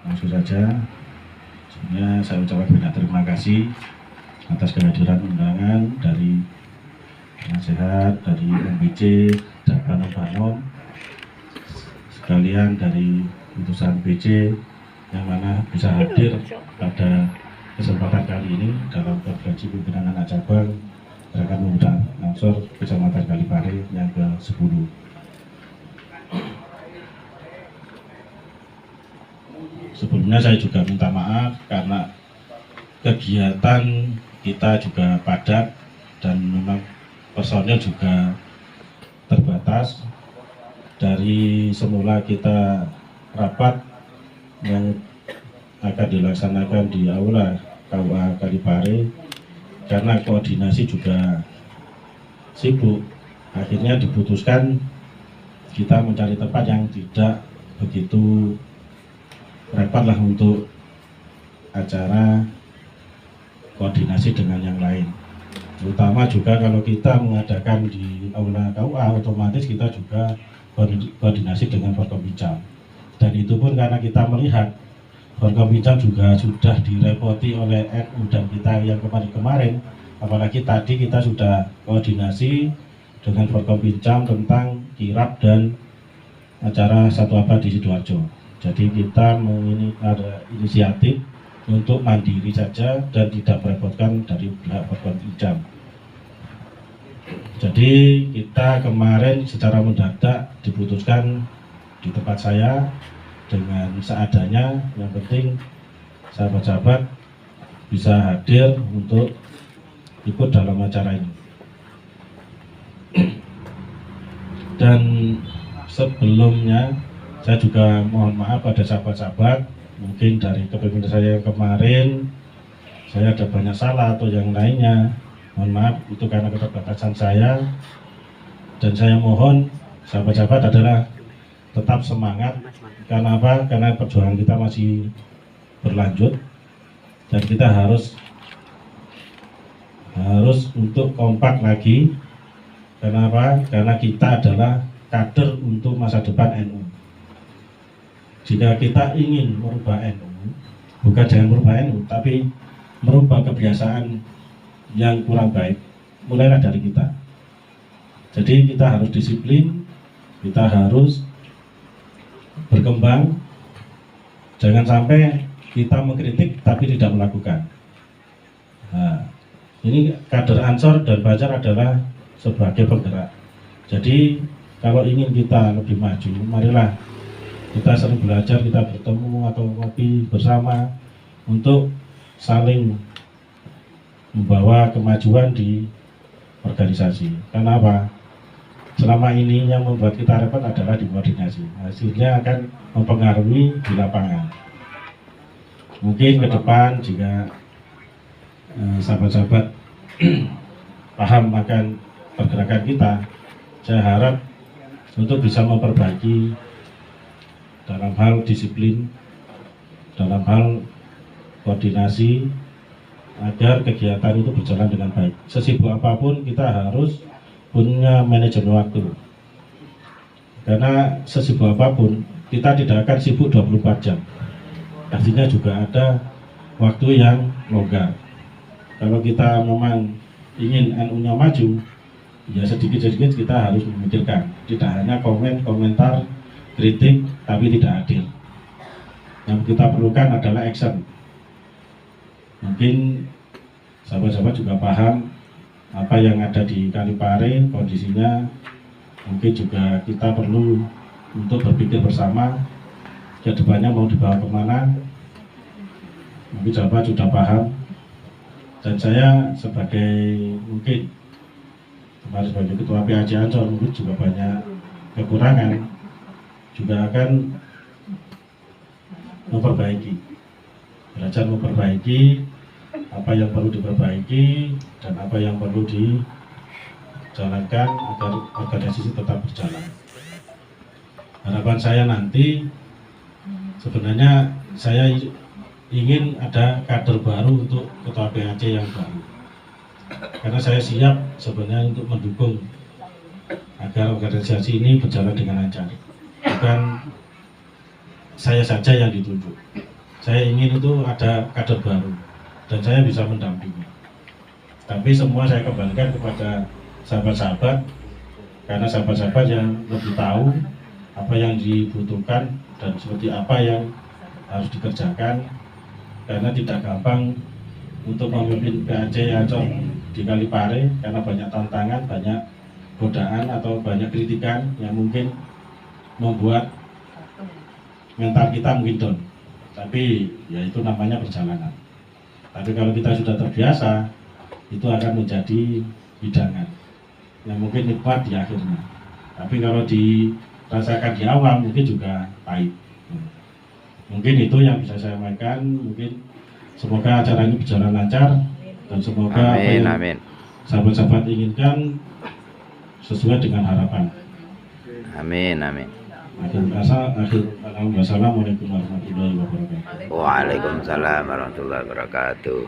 Langsung saja, sebenarnya saya ucapkan banyak terima kasih atas kehadiran undangan dari penasehat, dari MBC, dan Banom-Banom, sekalian dari utusan BC yang mana bisa hadir pada kesempatan kali ini dalam konferensi pimpinan anak cabang Gerakan Pemuda Ansor Kecamatan Kalipare yang ke-10. Sebelumnya saya juga minta maaf karena kegiatan kita juga padat dan memang personil juga terbatas. Dari semula kita rapat yang akan dilaksanakan di Aula KUA Kalipare, karena koordinasi juga sibuk, akhirnya diputuskan kita mencari tempat yang tidak begitu repot lah untuk acara koordinasi dengan yang lain. Terutama juga kalau kita mengadakan di Aula KUA, otomatis kita juga koordinasi dengan Forkompinjam. Dan itu pun karena kita melihat Forkompinjam juga sudah direpoti oleh NU dan kita yang kemarin-kemarin, apalagi tadi kita sudah koordinasi dengan Forkompinjam tentang kirap dan acara Satu Abad di Sidoarjo. Jadi kita ada inisiatif untuk mandiri saja dan tidak merepotkan dari pihak Forkompinjam. Jadi kita kemarin secara mendadak diputuskan di tempat saya dengan seadanya. Yang penting sahabat-sahabat bisa hadir untuk ikut dalam acara ini. Dan sebelumnya saya juga mohon maaf pada sahabat-sahabat, mungkin dari kepemimpinan saya yang kemarin saya ada banyak salah atau yang lainnya. Mohon maaf, itu karena keterbatasan saya. Dan saya mohon sahabat-sahabat adalah tetap semangat. Karena apa? Karena perjuangan kita masih berlanjut dan kita harus untuk kompak lagi. Karena apa? Karena kita adalah kader untuk masa depan NU. Jika kita ingin merubah NU, bukan jangan merubah NU, tapi merubah kebiasaan yang kurang baik, mulailah dari kita. Jadi kita harus disiplin, kita harus berkembang. Jangan sampai kita mengkritik tapi tidak melakukan. Nah, ini kader Ansor dan Banjar adalah sebagai penggerak. Jadi kalau ingin kita lebih maju, marilah kita sering belajar, kita bertemu atau ngopi bersama untuk saling membawa kemajuan di organisasi. Karena apa? Selama ini yang membuat kita repot adalah di koordinasi. Hasilnya akan mempengaruhi di lapangan. Mungkin ke depan jika sahabat-sahabat paham akan pergerakan kita, saya harap untuk bisa memperbaiki dalam hal disiplin, dalam hal koordinasi, agar kegiatan itu berjalan dengan baik. Sesibuk apapun kita harus punya manajemen waktu. Karena sesibuk apapun kita tidak akan sibuk 24 jam. Artinya juga ada waktu yang longgar. Kalau kita memang ingin NU-nya maju, ya sedikit-sedikit kita harus memikirkan. Tidak hanya komentar, kritik, tapi tidak adil. Yang kita perlukan adalah action. Mungkin sahabat-sahabat juga paham apa yang ada di Kalipare, kondisinya. Mungkin juga kita perlu untuk berpikir bersama ke depannya mau dibawa kemana. Mungkin sahabat sudah paham. Dan saya sebagai mungkin kemarin sebagai ketua PAC Ansor mungkin juga banyak kekurangan, juga akan belajar memperbaiki apa yang perlu diperbaiki dan apa yang perlu dijalankan agar organisasi tetap berjalan. Harapan saya nanti sebenarnya saya ingin ada kader baru untuk ketua PAC yang baru, karena saya siap sebenarnya untuk mendukung agar organisasi ini berjalan dengan lancar. Bukan saya saja yang ditunjuk, saya ingin itu ada kader baru dan saya bisa mendampingi. Tapi semua saya kembalikan kepada sahabat-sahabat, karena sahabat-sahabat yang lebih tahu apa yang dibutuhkan dan seperti apa yang harus dikerjakan, karena tidak gampang untuk memimpin PAC Ancol di Kalipare karena banyak tantangan, banyak godaan atau banyak kritikan yang mungkin membuat mental kita mungkin down. Tapi ya itu namanya perjalanan. Tapi kalau kita sudah terbiasa, itu akan menjadi hidangan yang mungkin nikmat di akhirnya. Tapi kalau dirasakan di awal mungkin juga pahit. Mungkin itu yang bisa saya sampaikan. Mungkin semoga acara ini berjalan lancar dan semoga apa yang sahabat-sahabat inginkan sesuai dengan harapan. Amin, amin. Wassalamualaikum warahmatullahi wabarakatuh. Waalaikumsalam warahmatullahi wabarakatuh.